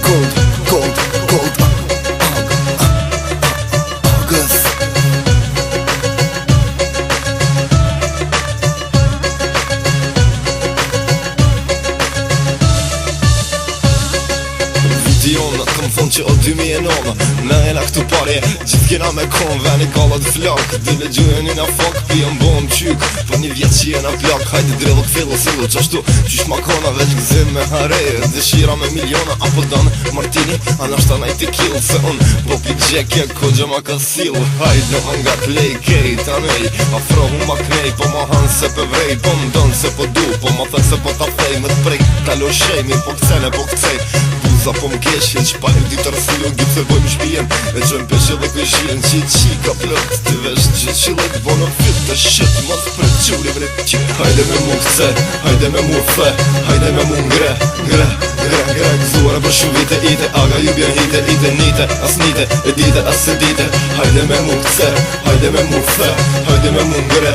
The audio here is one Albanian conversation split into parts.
Cold August. Jona, kom thonë që o 2009 me hela këtu pare, gjithë kena me kon veni gallat flak, dile gjujën i na fok, pijem bom qyk, po një vjet që jena plak, hajde drillo këfillo sillo, qashtu qysh makona veç gëzim me hareje, dëshira me miliona, apo dan martini, anashta najt tequila, se unë po pi gjekje, kogja ma ka sill, hajde ma nga t'lej kejt anej, afrohu ma knej, po ma han se pe vrej, po m'don se po du, po ma thën se po ta fej, me t'prej, talo shej, mirë po këcene po këcej, buza po m'kesh, që pa e ditë arsilo, gjip se boj m'shpijen, e qojmë peshe dhe këshien, që qika plët, t'i vesh që qilet, bo në fit të shit, mas për quri vre që. Hajde me mu këce, hajde me mu fe, hajde me mu ngre, gëzuara për shumë vite ite, aga ju bjen hite, ite nite, as nite, e dite, as se dite. Hajde me mu këce, hajde me mu fe, hajde me mu ngre,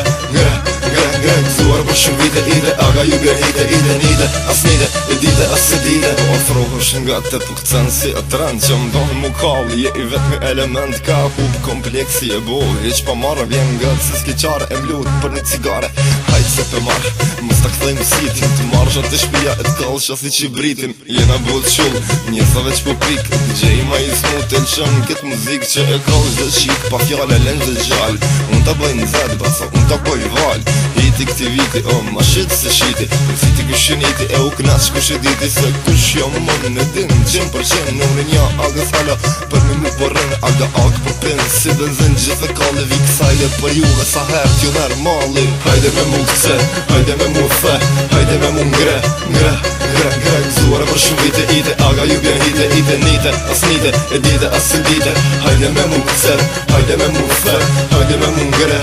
gëzuara për shumë vite ite, aga ju bjen hite, ite nite, as nite, e dite, as se dite. Po afrohesh nga te për këcen si atran që mdonë mu kalli, je i vetëmi element ka hub kompleksi e bo, heq pa marrë vjen nga se s'ki qare e mlut për një cigare. Hajt se pe marrë, mës ta këthej më sitin, të marrë zhat të shpia e t'kallë qasi që britin, jena bot qull, njësa veç po pik, DJ ma i smut të lëshëm këtë muzik që e kallë dhe qik, pa fjale len dhe gjall, unë ta bëj në zed, basa unë ta bëj val, hiti këti viti, o ma shit se shiti, për fiti kushiniti e u knas kush e diti, se kush jo më mënë në din, 100% numrin ja agës hala, për me mu porën, aga ag po pin, si benzin gjithë e kalle vi kësajle, për juve sa her t'ju nërmali. Hajde me mu këce, hajde me mu fe, hajde me mu ngre, gëzuara për shumë vite ite, aga ju bjen hite, ite nite, as nite, e dite, as se dite. Hajde me mu këce, hajde me mu fe, hajde me mu ngre,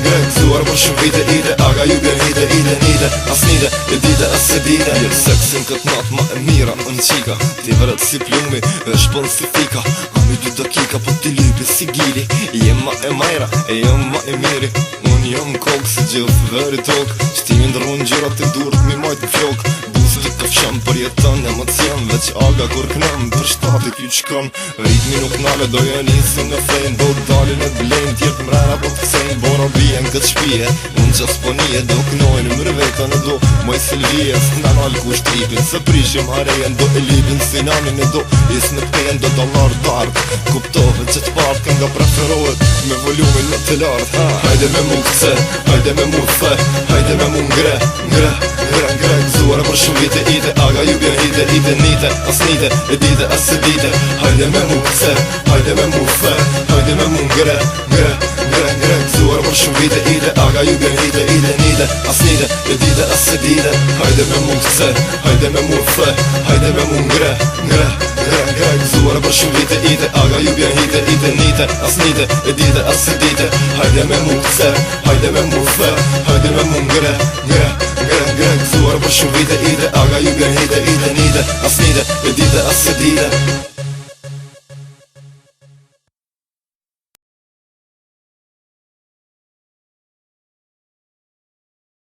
gëzuara për shumë vite ite, aga ju bjen hite, ite nite, as nite, e dite, as se dite. Jel seksin këtë natë ma e mira në qika, ti vërët si plumi, e shpën si fika, ami 2 dakika po t'i lypi si gili, jem ma e majra, e jem ma e miri, unë jom kokë si gjithë veri tokë, qëtimin dërrun gjyrat të durët mi majt në flokë, buzëve ka fsham për jeton emocion, veç aga kur knam për shtati kju qkon, ritmi nuk nale doja nisi në fejn, do dalin e blejn, tjertë mrena po t'ksejn, bora bijen këtë shpije, unë qas po nije do knojnë mërë vetën e do, moj Silvije s'na nal ku shtripin, se prishim harejen do e libin, si nanin e do, is në t'pen do dollar dartë, kuptove që t'part kënga preferohet, me volumin në të lartë. Hajde me mu këce, hajde me mu fe, hajde me mu ngre, gëzuara për shumë vite ite, aga ju bjen hite, ite nite, as nite, e dite, as se dite. Hajde me mu këce, hajde me mu fe, hajde me mu ngre, gëzuara për shumë vite ite, aga ju bjen hite, ite nite, as nite, e dite, as se dite. Hajde me mu këce, hajde me mu fe, hajde me mu ngre, gëzuara për shumë vite ite, aga ju bjen hite, ite nite, as nite, e dite, as se dite. Hajde me mu këce, hajde me mu fe, hajde me mu ngre, gëzuara për shumë vite ite, aga ju bjen hite, ite nite, as nite, e dite, as se dite.